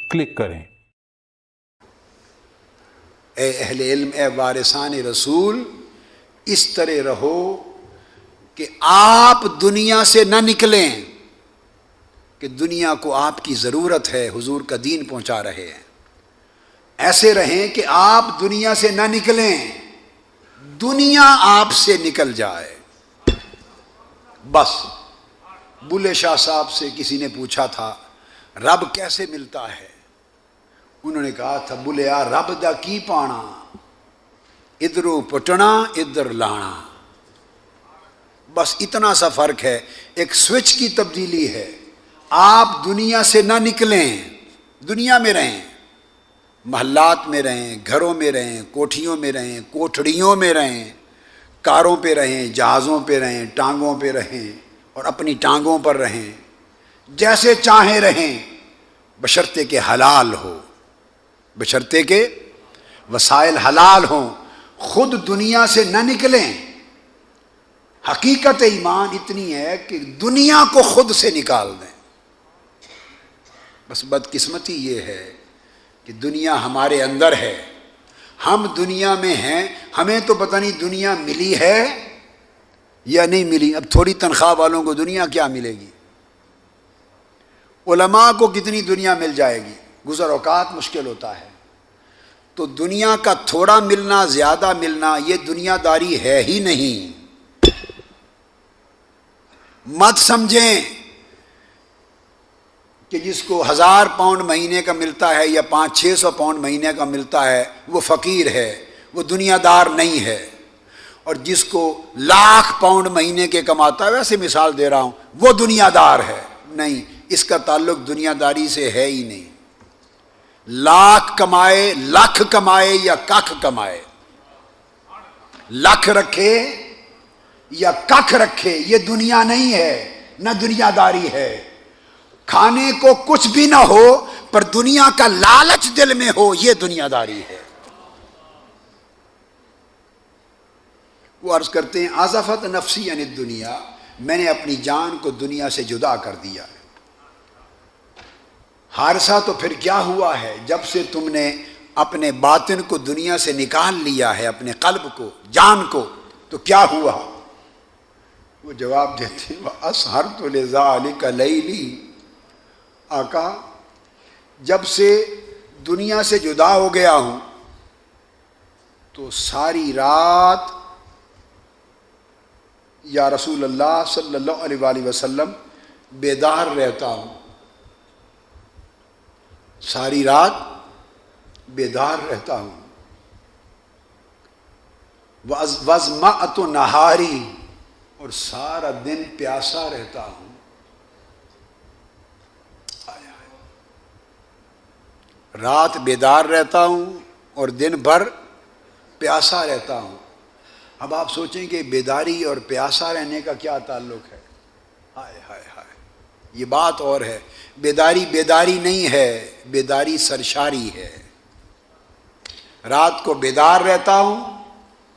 Click کریں۔ اے اہل علم، اے وارثان رسول، اس طرح رہو کہ آپ دنیا سے نہ نکلیں، کہ دنیا کو آپ کی ضرورت ہے، حضور کا دین پہنچا رہے ہیں۔ ایسے رہیں کہ آپ دنیا سے نہ نکلیں، دنیا آپ سے نکل جائے۔ بس بلے شاہ صاحب سے کسی نے پوچھا تھا رب کیسے ملتا ہے؟ انہوں نے کہا تھا بلیا رب دا کی پانا، ادھروں پٹنا ادھر لانا، بس اتنا سا فرق ہے، ایک سوئچ کی تبدیلی ہے۔ آپ دنیا سے نہ نکلیں، دنیا میں رہیں، محلات میں رہیں، گھروں میں رہیں، کوٹھیوں میں رہیں، کوٹھڑیوں میں رہیں، کاروں پہ رہیں، جہازوں پہ رہیں، ٹانگوں پہ رہیں اور اپنی ٹانگوں پر رہیں، جیسے چاہیں رہیں، بشرطے کہ حلال ہو، بشرطے کہ وسائل حلال ہوں، خود دنیا سے نہ نکلیں۔ حقیقت ایمان اتنی ہے کہ دنیا کو خود سے نکال دیں۔ بس بدقسمتی یہ ہے کہ دنیا ہمارے اندر ہے، ہم دنیا میں ہیں، ہمیں تو پتہ نہیں دنیا ملی ہے یا نہیں ملی۔ اب تھوڑی تنخواہ والوں کو دنیا کیا ملے گی، علماء کو کتنی دنیا مل جائے گی، گزر اوقات مشکل ہوتا ہے۔ تو دنیا کا تھوڑا ملنا زیادہ ملنا یہ دنیا داری ہے ہی نہیں۔ مت سمجھیں کہ جس کو 1000 پاؤنڈ مہینے کا ملتا ہے یا 500-600 پاؤنڈ مہینے کا ملتا ہے وہ فقیر ہے، وہ دنیا دار نہیں ہے، اور جس کو 1,00,000 پاؤنڈ مہینے کے کماتا ہے، ویسے مثال دے رہا ہوں، وہ دنیا دار ہے۔ نہیں، اس کا تعلق دنیا داری سے ہے ہی نہیں۔ 1,00,000 کمائے، لاکھ کمائے یا ککھ کمائے، لاکھ رکھے یا ککھ رکھے، یہ دنیا نہیں ہے، نہ دنیا داری ہے۔ کھانے کو کچھ بھی نہ ہو پر دنیا کا لالچ دل میں ہو، یہ دنیا داری ہے۔ وہ عرض کرتے ہیں عزفت نفسی عن الدنیا، میں نے اپنی جان کو دنیا سے جدا کر دیا ہے۔ حارثہ تو پھر کیا ہوا ہے؟ جب سے تم نے اپنے باطن کو دنیا سے نکال لیا ہے، اپنے قلب کو، جان کو، تو کیا ہوا؟ وہ جواب دیتے ہیں وَأَسْهَرْتُ لِذَلِكَ لَيْلِي، آقا جب سے دنیا سے جدا ہو گیا ہوں تو ساری رات یا رسول اللہ صلی اللہ علیہ وآلہ وسلم بیدار رہتا ہوں، ساری رات بیدار رہتا ہوں۔ وَظْمَأْتُ نَهَارِي، اور سارا دن پیاسا رہتا ہوں۔ رات بیدار رہتا ہوں اور دن بھر پیاسا رہتا ہوں۔ اب آپ سوچیں کہ بیداری اور پیاسا رہنے کا کیا تعلق ہے؟ ہائے ہائے ہائے، یہ بات اور ہے۔ بیداری بیداری نہیں ہے، بیداری سرشاری ہے۔ رات کو بیدار رہتا ہوں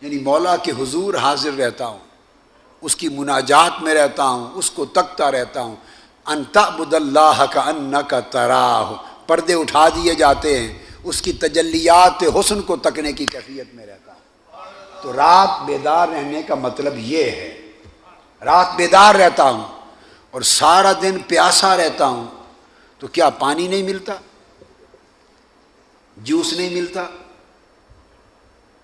یعنی مولا کے حضور حاضر رہتا ہوں، اس کی مناجات میں رہتا ہوں، اس کو تکتا رہتا ہوں۔ ان تعبد اللہ کأنک تراہ، پردے اٹھا دیے جاتے ہیں، اس کی تجلیات حسن کو تکنے کی کیفیت میں رہتا ہوں۔ تو رات بیدار رہنے کا مطلب یہ ہے، رات بیدار رہتا ہوں اور سارا دن پیاسا رہتا ہوں۔ تو کیا پانی نہیں ملتا؟ جوس نہیں ملتا؟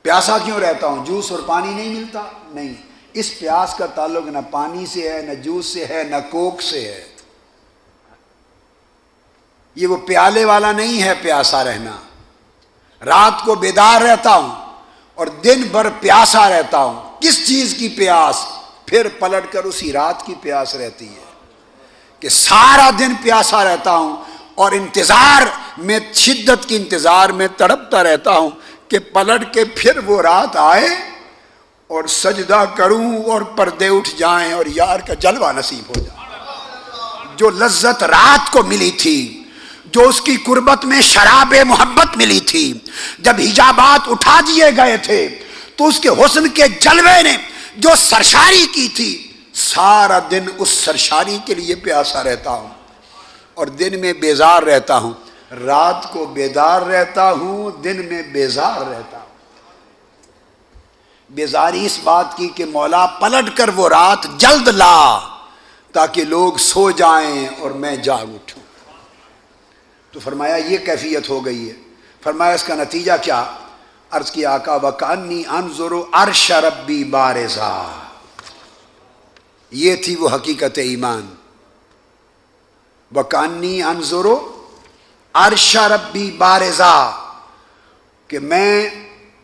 پیاسا کیوں رہتا ہوں؟ جوس اور پانی نہیں ملتا؟ نہیں، اس پیاس کا تعلق نہ پانی سے ہے، نہ جوس سے ہے، نہ کوک سے ہے۔ یہ وہ پیالے والا نہیں ہے پیاسا رہنا۔ رات کو بیدار رہتا ہوں اور دن بھر پیاسا رہتا ہوں۔ کس چیز کی پیاس؟ پھر پلٹ کر اسی رات کی پیاس رہتی ہے کہ سارا دن پیاسا رہتا ہوں اور انتظار میں، شدت کی انتظار میں تڑپتا رہتا ہوں کہ پلٹ کے پھر وہ رات آئے اور سجدہ کروں اور پردے اٹھ جائیں اور یار کا جلوہ نصیب ہو جائے۔ جو لذت رات کو ملی تھی، جو اس کی قربت میں شراب محبت ملی تھی، جب حجابات اٹھا دیے گئے تھے تو اس کے حسن کے جلوے نے جو سرشاری کی تھی، سارا دن اس سرشاری کے لیے پیاسا رہتا ہوں اور دن میں بیزار رہتا ہوں۔ رات کو بیدار رہتا ہوں، دن میں بیزار رہتا ہوں۔ بیزاری اس بات کی کہ مولا پلٹ کر وہ رات جلد لا تاکہ لوگ سو جائیں اور میں جاگ اٹھوں۔ تو فرمایا یہ کیفیت ہو گئی ہے۔ فرمایا اس کا نتیجہ کیا؟ عرض کی آقا وَكَأَنِّي أَنظُرُ عَرْشَ رَبِّي بَارِزًا، یہ تھی وہ حقیقت ایمان۔ وَكَأَنِّي أَنظُرُ عَرْشَ رَبِّي بَارِزًا، کہ میں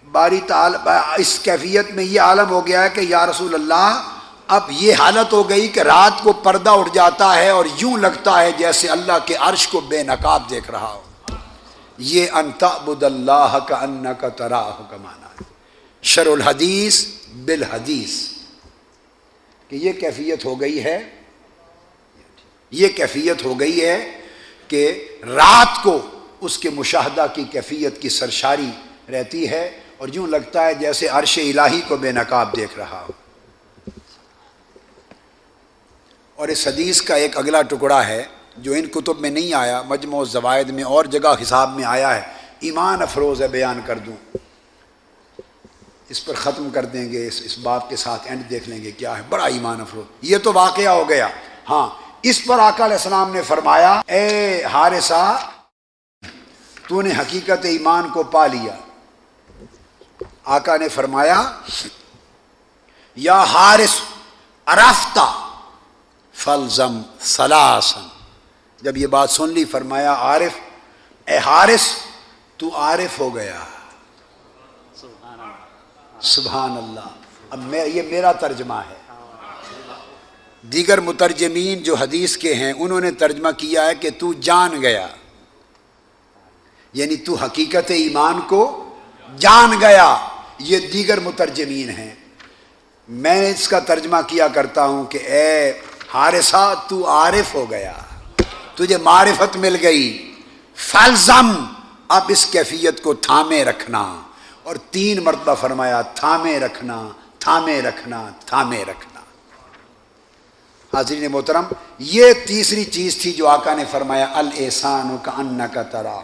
باری تعالی اس کیفیت میں یہ عالم ہو گیا ہے کہ یا رسول اللہ اب یہ حالت ہو گئی کہ رات کو پردہ اٹھ جاتا ہے اور یوں لگتا ہے جیسے اللہ کے عرش کو بے نقاب دیکھ رہا ہو۔ یہ ان تعبد اللہ کأنک تراہ کا معنی ہے، شرح الحدیث بالحدیث، کہ یہ کیفیت ہو گئی ہے، یہ کیفیت ہو گئی ہے کہ رات کو اس کے مشاہدہ کی کیفیت کی سرشاری رہتی ہے اور یوں لگتا ہے جیسے عرش الہی کو بے نقاب دیکھ رہا ہو۔ اور اس حدیث کا ایک اگلا ٹکڑا ہے جو ان کتب میں نہیں آیا، مجموع الزوائد میں اور جگہ حساب میں آیا ہے، ایمان افروز ہے، بیان کر دوں، اس پر ختم کر دیں گے، اس بات کے ساتھ اینڈ دیکھ لیں گے کیا ہے، بڑا ایمان افروز۔ یہ تو واقعہ ہو گیا، ہاں اس پر آقا علیہ السلام نے فرمایا اے حارثہ تو نے حقیقت ایمان کو پا لیا۔ آقا نے فرمایا یا حارث عرفت فالزم ثلاثا، جب یہ بات سن لی فرمایا عارف، اے حارث تو عارف ہو گیا۔ سبحان اللہ۔ اب یہ میرا ترجمہ ہے، دیگر مترجمین جو حدیث کے ہیں انہوں نے ترجمہ کیا ہے کہ تو جان گیا، یعنی تو حقیقت ایمان کو جان گیا، یہ دیگر مترجمین ہیں۔ میں اس کا ترجمہ کیا کرتا ہوں کہ اے حارثہ تو عارف ہو گیا، تجھے معرفت مل گئی، فالزم اب اس کیفیت کو تھامے رکھنا، اور 3 مرتبہ فرمایا تھامے رکھنا، تھامے رکھنا، تھامے رکھنا۔ حاضرین محترم، یہ تیسری چیز تھی جو آقا نے فرمایا الاحسان کأنک تراہ،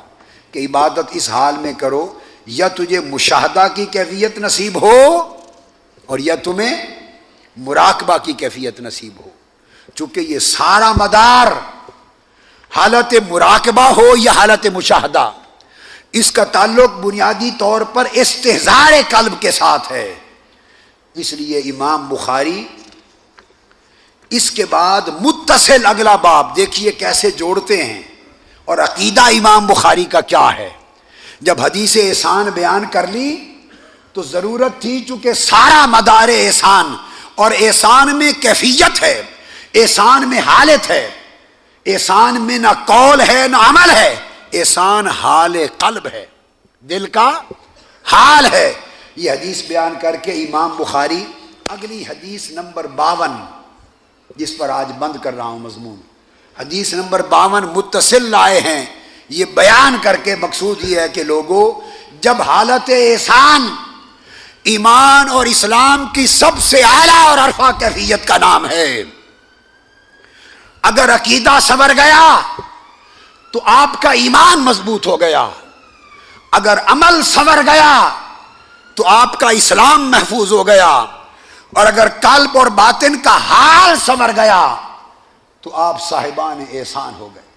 کہ عبادت اس حال میں کرو یا تجھے مشاہدہ کی کیفیت نصیب ہو اور یا تمہیں مراقبہ کی کیفیت نصیب ہو۔ چونکہ یہ سارا مدار حالت مراقبہ ہو یا حالت مشاہدہ، اس کا تعلق بنیادی طور پر استحضار قلب کے ساتھ ہے۔ اس لیے امام بخاری اس کے بعد متصل اگلا باب دیکھیے کیسے جوڑتے ہیں، اور عقیدہ امام بخاری کا کیا ہے۔ جب حدیث احسان بیان کر لی تو ضرورت تھی، چونکہ سارا مدار احسان، اور احسان میں کیفیت ہے، احسان میں حالت ہے، احسان میں نہ قول ہے نہ عمل ہے، احسان حال قلب ہے، دل کا حال ہے۔ یہ حدیث بیان کر کے امام بخاری اگلی حدیث نمبر 52 جس پر آج بند کر رہا ہوں مضمون، حدیث نمبر 52 متصل لائے ہیں، یہ بیان کر کے مقصود یہ ہے کہ لوگوں جب حالت احسان ایمان اور اسلام کی سب سے اعلیٰ اور عرفہ کیفیت کا نام ہے، اگر عقیدہ سنور گیا تو آپ کا ایمان مضبوط ہو گیا، اگر عمل سنور گیا تو آپ کا اسلام محفوظ ہو گیا، اور اگر قلب اور باطن کا حال سنور گیا تو آپ صاحبان احسان ہو گئے۔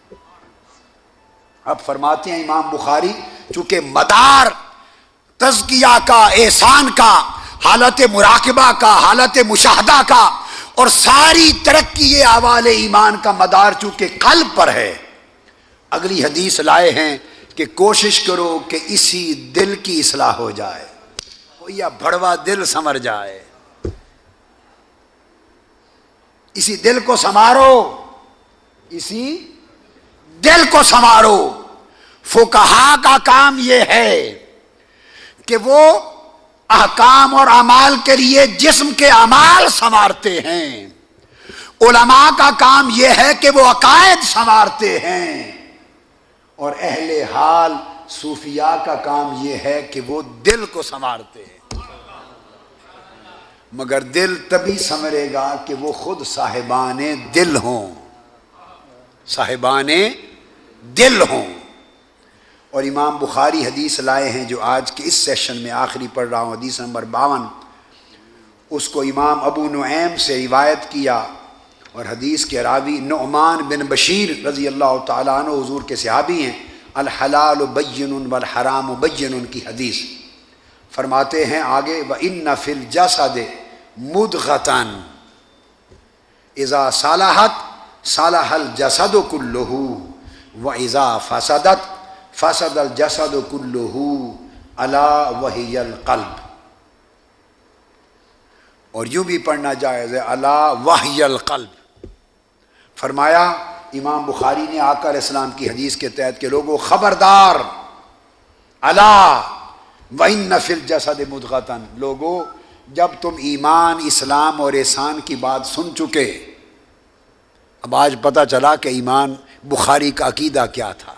اب فرماتے ہیں امام بخاری چونکہ مدار تزکیہ کا، احسان کا، حالت مراقبہ کا، حالت مشاہدہ کا، اور ساری ترقی اعمال ایمان کا مدار چونکہ قلب پر ہے، اگلی حدیث لائے ہیں کہ کوشش کرو کہ اسی دل کی اصلاح ہو جائے، یا بھڑوا دل سنور جائے، اسی دل کو سنوارو، اسی دل کو سنوارو۔ فقہا کا کام یہ ہے کہ وہ احکام اور اعمال کے لیے جسم کے اعمال سنوارتے ہیں، علماء کا کام یہ ہے کہ وہ عقائد سنوارتے ہیں، اور اہل حال صوفیاء کا کام یہ ہے کہ وہ دل کو سنوارتے ہیں۔ مگر دل تبھی سنورے گا کہ وہ خود صاحبان دل ہوں، صاحبان دل ہوں۔ اور امام بخاری حدیث لائے ہیں جو آج کے اس سیشن میں آخری پڑھ رہا ہوں، حدیث نمبر 52، اس کو امام ابو نعیم سے روایت کیا، اور حدیث کے راوی نعمان بن بشیر رضی اللہ تعالیٰ عنہ حضور کے صحابی ہیں۔ الحلال بین والحرام بین کی حدیث فرماتے ہیں آگے، وَإِنَّ فِي الْجَسَدِ مُضْغَةً اذا صلحت صلح الجسد كله واذا فسدت فسد الجسد كله الا وهي القلب۔ اور یوں بھی پڑھنا جائز ہے، الا وهي القلب۔ فرمایا امام بخاری نے آقا علیہ السلام کی حدیث کے تحت کہ لوگوں خبردار، الا وَإِنَّ فِي الْجَسَدِ مُضْغَةً، لوگوں جب تم ایمان، اسلام اور احسان کی بات سن چکے، اب آج پتہ چلا کہ ایمان بخاری کا عقیدہ کیا تھا۔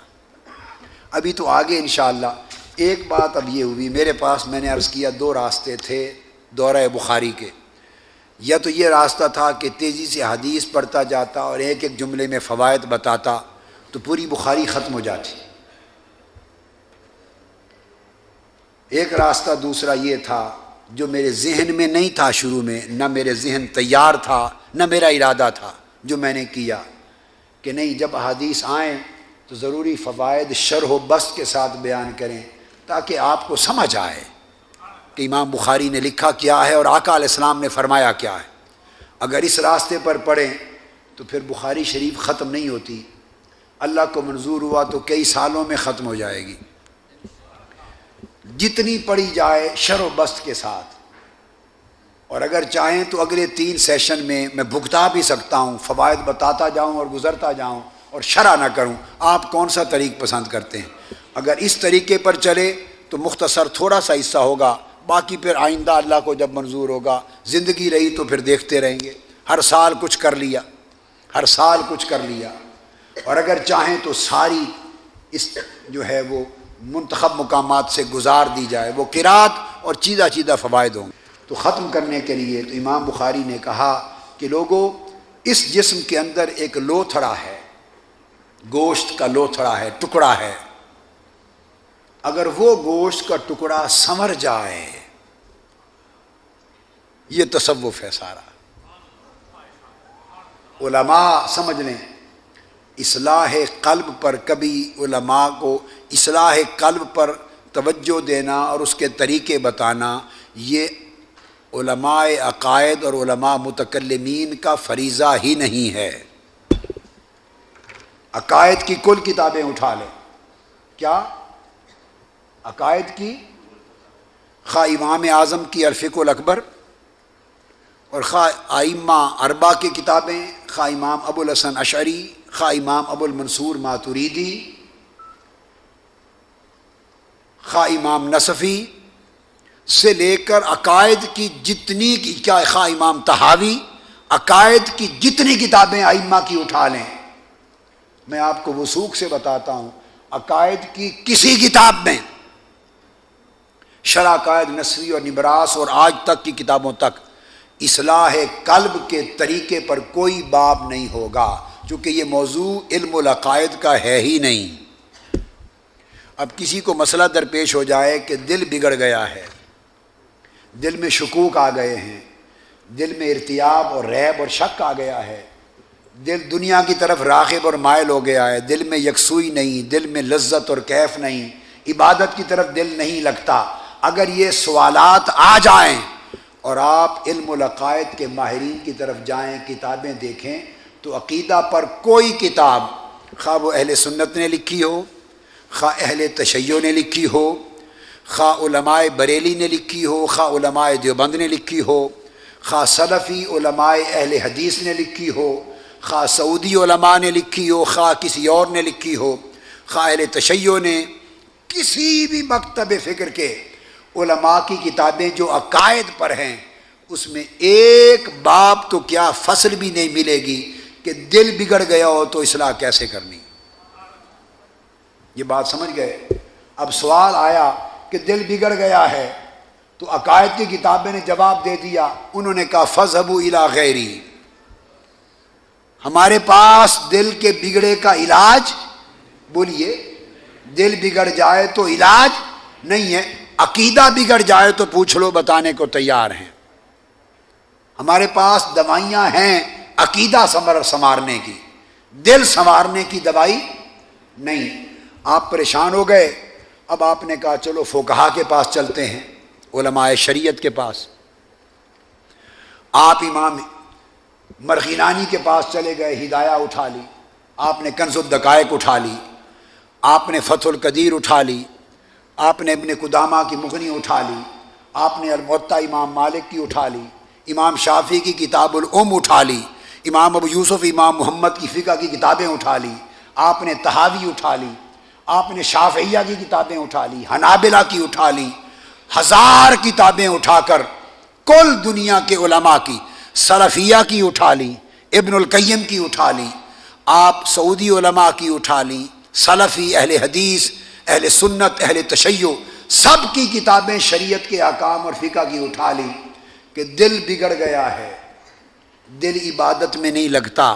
ابھی تو آگے انشاءاللہ ایک بات اب یہ ہوئی، میرے پاس میں نے عرض کیا 2 راستے تھے دورہ بخاری کے، یا تو یہ راستہ تھا کہ تیزی سے حدیث پڑھتا جاتا اور ایک ایک جملے میں فوائد بتاتا تو پوری بخاری ختم ہو جاتی۔ ایک راستہ دوسرا یہ تھا جو میرے ذہن میں نہیں تھا شروع میں، نہ میرے ذہن تیار تھا، نہ میرا ارادہ تھا، جو میں نے کیا کہ نہیں، جب احادیث آئیں تو ضروری فوائد شرح و بسط کے ساتھ بیان کریں تاکہ آپ کو سمجھ آئے کہ امام بخاری نے لکھا کیا ہے اور آقا علیہ السلام نے فرمایا کیا ہے۔ اگر اس راستے پر پڑھیں تو پھر بخاری شریف ختم نہیں ہوتی، اللہ کو منظور ہوا تو کئی سالوں میں ختم ہو جائے گی، جتنی پڑھی جائے شرح و بسط کے ساتھ۔ اور اگر چاہیں تو اگلے 3 سیشن میں بھگتا بھی سکتا ہوں، فوائد بتاتا جاؤں اور گزرتا جاؤں اور شرح نہ کروں، آپ کون سا طریق پسند کرتے ہیں۔ اگر اس طریقے پر چلے تو مختصر تھوڑا سا حصہ ہوگا، باقی پھر آئندہ اللہ کو جب منظور ہوگا، زندگی رہی تو پھر دیکھتے رہیں گے، ہر سال کچھ کر لیا، ہر سال کچھ کر لیا۔ اور اگر چاہیں تو ساری اس جو ہے وہ منتخب مقامات سے گزار دی جائے، وہ قرات اور چیدہ چیدہ فوائد ہوں گے۔ تو ختم کرنے کے لیے تو امام بخاری نے کہا کہ لوگوں، اس جسم کے اندر ایک لوتھڑا ہے، گوشت کا لوتھڑا ہے، ٹکڑا ہے، اگر وہ گوشت کا ٹکڑا سنور جائے، یہ تصوف ہے سارا۔ علماء سمجھ لیں، اصلاح قلب پر کبھی علماء کو اصلاح قلب پر توجہ دینا اور اس کے طریقے بتانا، یہ علماء عقائد اور علماء متکلمین کا فریضہ ہی نہیں ہے۔ عقائد کی کل کتابیں اٹھا لیں، کیا عقائد کی، خواہ امام اعظم کی الفقہ الاکبر اور خواہ ائمہ 4 کی کتابیں، خواہ امام ابو الحسن اشعری، خواہ امام ابو المنصور ماتوریدی، خواہ امام نصفی سے لے کر عقائد کی جتنی، کیا خواہ امام طحاوی، عقائد کی جتنی کتابیں ائمہ کی اٹھا لیں، میں آپ کو وثوق سے بتاتا ہوں، عقائد کی کسی کتاب میں، شرح عقائد نصفی اور نبراس اور آج تک کی کتابوں تک، اصلاح قلب کے طریقے پر کوئی باب نہیں ہوگا، چونکہ یہ موضوع علم العقائد کا ہے ہی نہیں۔ اب کسی کو مسئلہ درپیش ہو جائے کہ دل بگڑ گیا ہے، دل میں شکوک آ گئے ہیں، دل میں ارتیاب اور ریب اور شک آ گیا ہے، دل دنیا کی طرف راغب اور مائل ہو گیا ہے، دل میں یکسوئی نہیں، دل میں لذت اور کیف نہیں، عبادت کی طرف دل نہیں لگتا، اگر یہ سوالات آ جائیں اور آپ علم العقائد کے ماہرین کی طرف جائیں، کتابیں دیکھیں، تو عقیدہ پر کوئی کتاب، خواہ وہ اہل سنت نے لکھی ہو، خواہ اہل تشیع نے لکھی ہو، خواہ علماء بریلی نے لکھی ہو، خواہ علماء دیوبند نے لکھی ہو، خواہ سلفی علماء اہل حدیث نے لکھی ہو، خواہ سعودی علماء نے لکھی ہو، خواہ کسی اور نے لکھی ہو، خواہ اہل تشیع نے، کسی بھی مکتب فکر کے علماء کی کتابیں جو عقائد پر ہیں، اس میں ایک باب تو کیا فصل بھی نہیں ملے گی کہ دل بگڑ گیا ہو تو اصلاح کیسے کرنی۔ یہ بات سمجھ گئے؟ اب سوال آیا کہ دل بگڑ گیا ہے تو عقائد کی کتابیں نے جواب دے دیا، انہوں نے کہا فَاذْهَبُوا إِلَىٰ غَيْرِي، ہمارے پاس دل کے بگڑے کا علاج، بولیے، دل بگڑ جائے تو علاج نہیں ہے، عقیدہ بگڑ جائے تو پوچھ لو، بتانے کو تیار ہیں۔ ہمارے پاس دوائیاں ہیں عقیدہ سنوارنے کی، دل سنوارنے کی دوائی نہیں۔ آپ پریشان ہو گئے، اب آپ نے کہا چلو فقہا کے پاس چلتے ہیں، علماء شریعت کے پاس۔ آپ امام مرغینانی کے پاس چلے گئے، ہدایہ اٹھا لی، آپ نے کنز الدقائق اٹھا لی، آپ نے فتح القدیر اٹھا لی، آپ نے ابن قدامہ کی مغنی اٹھا لی، آپ نے الموطا امام مالک کی اٹھا لی، امام شافعی کی کتاب الام اٹھا لی، امام ابو یوسف امام محمد کی فقہ کی کتابیں اٹھا لی، آپ نے طحاوی اٹھا لی، آپ نے شافعیہ کی کتابیں اٹھا لی، حنابلہ کی اٹھا لی، 1000 کتابیں اٹھا کر کل دنیا کے علماء کی، سلفیہ کی اٹھا لی، ابن القیم کی اٹھا لی، آپ سعودی علماء کی اٹھا لی، سلفی، اہل حدیث، اہل سنت، اہل تشیع، سب کی کتابیں شریعت کے احکام اور فقہ کی اٹھا لی کہ دل بگڑ گیا ہے، دل عبادت میں نہیں لگتا،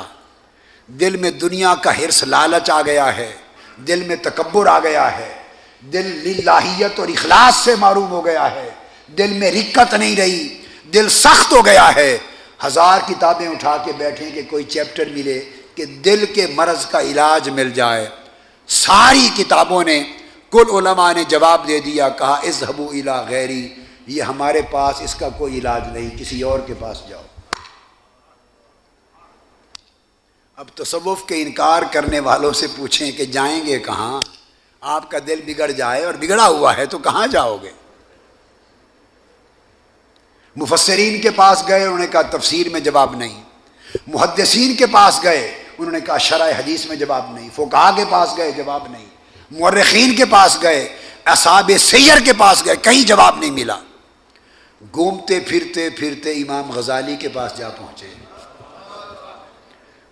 دل میں دنیا کا حرص لالچ آ گیا ہے، دل میں تکبر آ گیا ہے، دل للہیت اور اخلاص سے معروم ہو گیا ہے، دل میں رقت نہیں رہی، دل سخت ہو گیا ہے۔ 1000 کتابیں اٹھا کے بیٹھیں کہ کوئی چیپٹر ملے کہ دل کے مرض کا علاج مل جائے۔ ساری کتابوں نے، کل علماء نے جواب دے دیا، کہا اذهبوا الی غیری، یہ ہمارے پاس اس کا کوئی علاج نہیں، کسی اور کے پاس جاؤ۔ اب تصوف کے انکار کرنے والوں سے پوچھیں کہ جائیں گے کہاں؟ آپ کا دل بگڑ جائے اور بگڑا ہوا ہے تو کہاں جاؤ گے؟ مفسرین کے پاس گئے، انہوں نے کہا تفسیر میں جواب نہیں، محدثین کے پاس گئے، انہوں نے کہا شرح حدیث میں جواب نہیں، فقہا کے پاس گئے جواب نہیں، مورخین کے پاس گئے، اصحاب سیر کے پاس گئے، کہیں جواب نہیں ملا۔ گھومتے پھرتے پھرتے امام غزالی کے پاس جا پہنچے،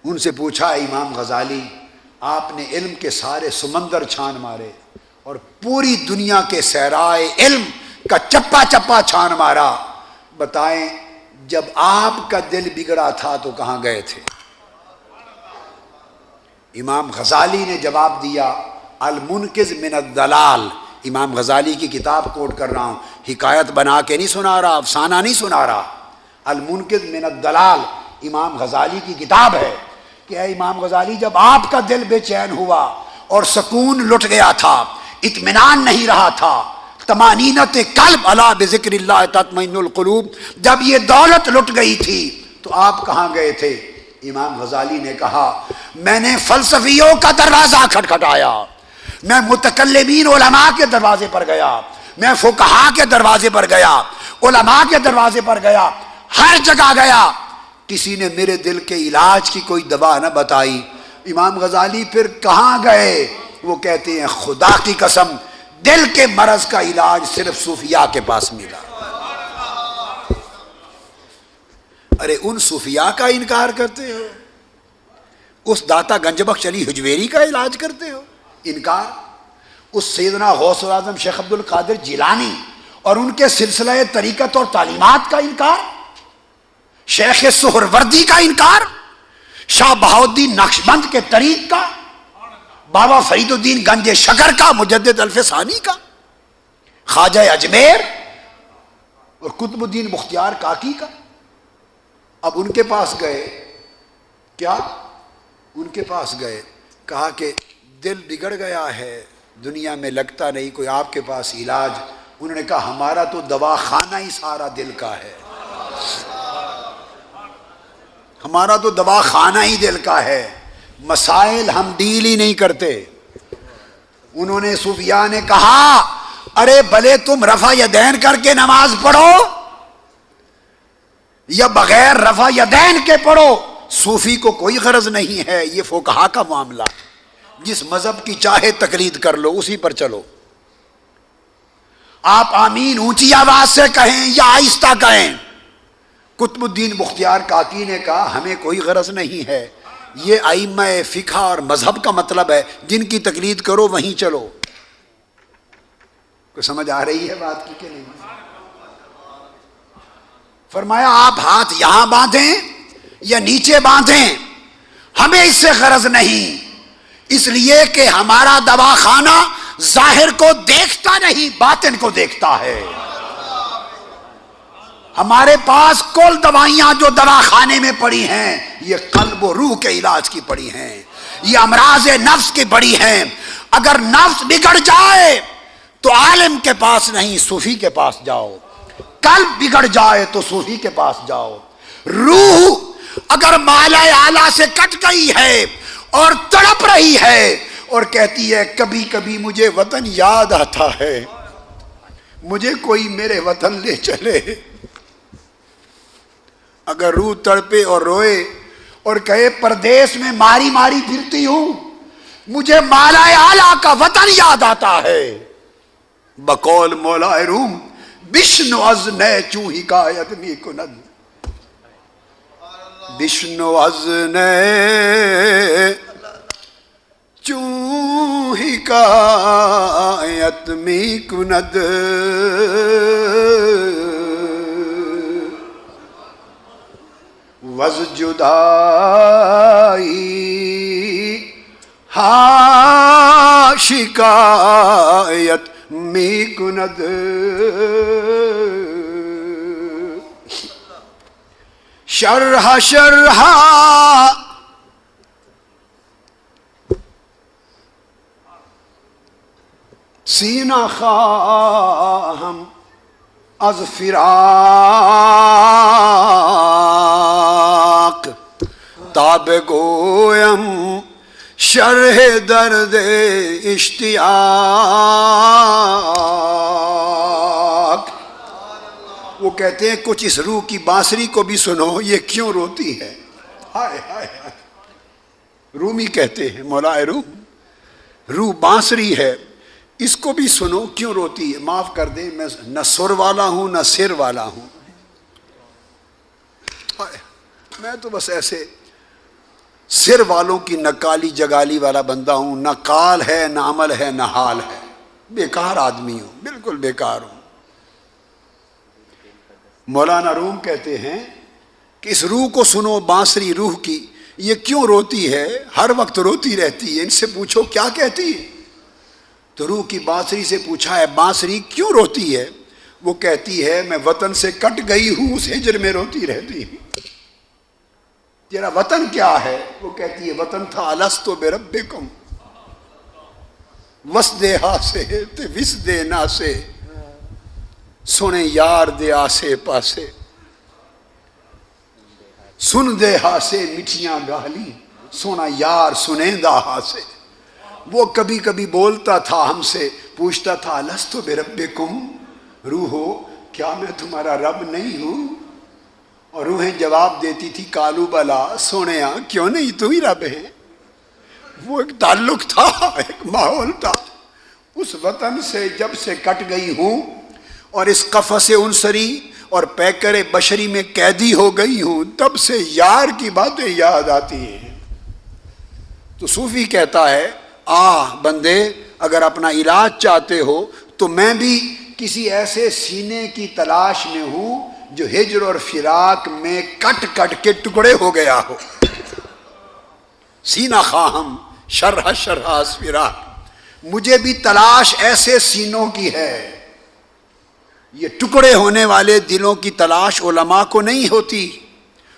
ان سے پوچھا امام غزالی آپ نے علم کے سارے سمندر چھان مارے اور پوری دنیا کے صحرائے علم کا چپا چپا چھان مارا، بتائیں جب آپ کا دل بگڑا تھا تو کہاں گئے تھے؟ امام غزالی نے جواب دیا، المنقذ من الضلال، امام غزالی کی کتاب کوٹ کر رہا ہوں، حکایت بنا کے نہیں سنا رہا، افسانہ نہیں سنا رہا، المنقذ من الضلال امام غزالی کی کتاب ہے کہ اے امام غزالی جب آپ کا دل بے چین ہوا اور سکون لٹ گیا تھا، اطمینان نہیں رہا تھا، طمانینت قلب الا بذکر اللہ تطمئن القلوب، جب یہ دولت لٹ گئی تھی تو آپ کہاں گئے تھے؟ امام غزالی نے کہا میں نے فلسفیوں کا دروازہ کھٹکھٹایا، میں متکلمین علماء کے دروازے پر گیا، میں فقہا کے دروازے پر گیا، علماء کے دروازے پر گیا، ہر جگہ گیا، کسی نے میرے دل کے علاج کی کوئی دوا نہ بتائی۔ امام غزالی پھر کہاں گئے؟ وہ کہتے ہیں خدا کی قسم دل کے مرض کا علاج صرف صوفیاء کے پاس ملا۔ ارے ان صوفیاء کا انکار کرتے ہو، اس داتا گنج بخش علی حجویری کا علاج کرتے ہو انکار، اس سیدنا غوث اعظم شیخ عبد القادر جیلانی اور ان کے سلسلہ طریقت اور تعلیمات کا انکار، شیخ سہروردی کا انکار، شاہ بہاؤالدین نقشبند کے طریق کا، بابا فرید الدین گنج شکر کا، مجدد الف ثانی کا، خواجہ اجمیر اور قطب الدین مختیار کاکی کا۔ اب ان کے پاس گئے، کیا ان کے پاس گئے، کہا کہ دل بگڑ گیا ہے، دنیا میں لگتا نہیں، کوئی آپ کے پاس علاج؟ انہوں نے کہا ہمارا تو دوا خانہ ہی سارا دل کا ہے، ہمارا تو دوا خانہ ہی دل کا ہے، مسائل ہم ڈیل ہی نہیں کرتے۔ انہوں نے صوفیاء نے کہا ارے بھلے تم رفع یدین کر کے نماز پڑھو یا بغیر رفع یدین کے پڑھو، صوفی کو کوئی غرض نہیں ہے، یہ فقہا کا معاملہ، جس مذہب کی چاہے تقلید کر لو اسی پر چلو، آپ آمین اونچی آواز سے کہیں یا آہستہ کہیں۔ قطب الدین مختیار کاکی نے کہا ہمیں کوئی غرض نہیں ہے، یہ ائمہ فقہ اور مذہب کا مطلب ہے، جن کی تقلید کرو وہیں چلو۔ کوئی سمجھ آ رہی ہے بات کی کہ نہیں؟ فرمایا آپ ہاتھ یہاں باندھیں یا نیچے باندھیں، ہمیں اس سے غرض نہیں، اس لیے کہ ہمارا دوا خانہ ظاہر کو دیکھتا نہیں، باطن کو دیکھتا ہے۔ ہمارے پاس کل دوائیاں جو دواخانے میں پڑی ہیں یہ قلب و روح کے علاج کی پڑی ہیں، یہ امراض نفس کی پڑی ہیں۔ اگر نفس بگڑ جائے تو عالم کے پاس نہیں، صوفی کے پاس جاؤ۔ قلب بگڑ جائے تو صوفی کے پاس جاؤ۔ روح اگر مالا اعلیٰ سے کٹ گئی ہے اور تڑپ رہی ہے اور کہتی ہے کبھی کبھی مجھے وطن یاد آتا ہے، مجھے کوئی میرے وطن لے چلے، اگر روح تڑپے اور روئے اور کہے پردیس میں ماری ماری پھرتی ہوں، مجھے مالا اعلیٰ کا وطن یاد آتا ہے، بقول مولا روم بشنو از نئے چوں حکایت می کند، بشنو از نئے چوں حکایت می کند، وز جدائی ہا شکایت می کند، شرح شرح سینہ خواهم از فراق، تا بگویم شرح درد اشتیاق۔ وہ کہتے ہیں کچھ اس روح کی بانسری کو بھی سنو، یہ کیوں روتی ہے؟ ہائے ہائے ہائے، رومی کہتے ہیں مولا روم روح بانسری ہے، اس کو بھی سنو کیوں روتی ہے۔ معاف کر دیں، میں نہ سر والا ہوں نہ سر والا ہوں، میں تو بس ایسے سر والوں کی نکالی جگالی والا بندہ ہوں، نہ کال ہے نہ عمل ہے نہ حال ہے، بیکار آدمی ہوں، بالکل بیکار ہوں۔ مولانا روم کہتے ہیں کہ اس روح کو سنو، بانسری روح کی، یہ کیوں روتی ہے؟ ہر وقت روتی رہتی ہے، ان سے پوچھو کیا کہتی ہے؟ تو روح کی بانسری سے پوچھا ہے بانسری کیوں روتی ہے؟ وہ کہتی ہے میں وطن سے کٹ گئی ہوں، اس ہجر میں روتی رہتی ہوں۔ تیرا وطن کیا ہے؟ وہ کہتی ہے وطن تھا الستو بربکم، وس دے ہاسے تے وس دے ناسے، سنے یار دے آسے پاسے، سن دے ہاسے میٹھیاں گالی، سونا یار سنیندہ ہاسے۔ وہ کبھی کبھی بولتا تھا ہم سے، پوچھتا تھا الستو بربکم، روحو کیا میں تمہارا رب نہیں ہوں؟ اور روحیں جواب دیتی تھی کالو بلا، سونیا کیوں نہیں، تو ہی رب ہے۔ وہ ایک تعلق تھا، ایک ماحول تھا۔ اس وطن سے جب سے کٹ گئی ہوں اور اس قفس انصری اور پیکر بشری میں قیدی ہو گئی ہوں، تب سے یار کی باتیں یاد آتی ہیں۔ تو صوفی کہتا ہے بندے اگر اپنا علاج چاہتے ہو تو میں بھی کسی ایسے سینے کی تلاش میں ہوں جو ہجر اور فراق میں کٹ کٹ کے ٹکڑے ہو گیا ہو۔ سینہ خواہم شرح شرح از فراق، مجھے بھی تلاش ایسے سینوں کی ہے۔ یہ ٹکڑے ہونے والے دلوں کی تلاش علماء کو نہیں ہوتی،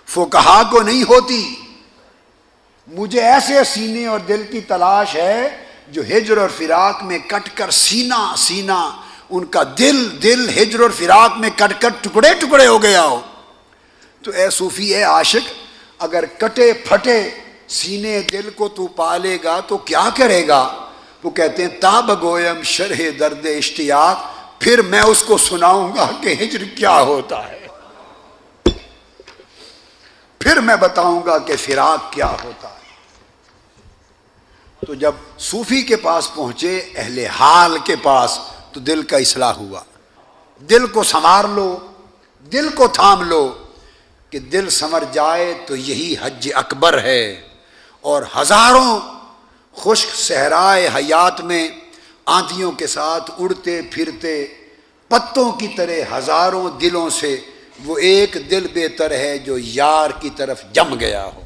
فقہا کو نہیں ہوتی، مجھے ایسے سینے اور دل کی تلاش ہے جو ہجر اور فراق میں کٹ کر سینہ سینہ، ان کا دل ہجر اور فراق میں کٹ کر ٹکڑے ٹکڑے ہو گیا ہو۔ تو اے صوفی، اے عاشق، اگر کٹے پھٹے سینے دل کو تو پالے گا تو کیا کرے گا؟ وہ کہتے ہیں تاب گویم شرح درد اشتیاق، پھر میں اس کو سناؤں گا کہ ہجر کیا ہوتا ہے، پھر میں بتاؤں گا کہ فراق کیا ہوتا ہے۔ تو جب صوفی کے پاس پہنچے، اہل حال کے پاس، تو دل کا اصلاح ہوا۔ دل کو سنوار لو، دل کو تھام لو، کہ دل سنور جائے تو یہی حج اکبر ہے۔ اور ہزاروں خشک صحرائے حیات میں آندھیوں کے ساتھ اڑتے پھرتے پتوں کی طرح ہزاروں دلوں سے وہ ایک دل بہتر ہے جو یار کی طرف جم گیا ہو۔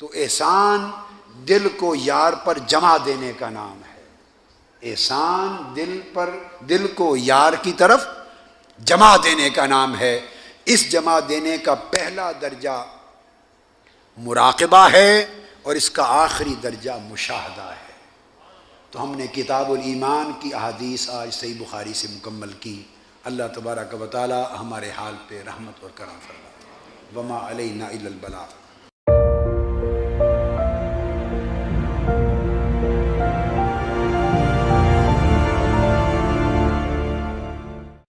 تو احسان دل کو یار پر جمع دینے کا نام ہے۔ احسان دل کو یار کی طرف جما دینے کا نام ہے۔ اس جما دینے کا پہلا درجہ مراقبہ ہے اور اس کا آخری درجہ مشاہدہ ہے۔ تو ہم نے کتاب الایمان کی احادیث آج صحیح بخاری سے مکمل کی۔ اللہ تبارک و تعالی ہمارے حال پہ رحمت اور کرم فرمائے۔ وما علینا الا البلاغ۔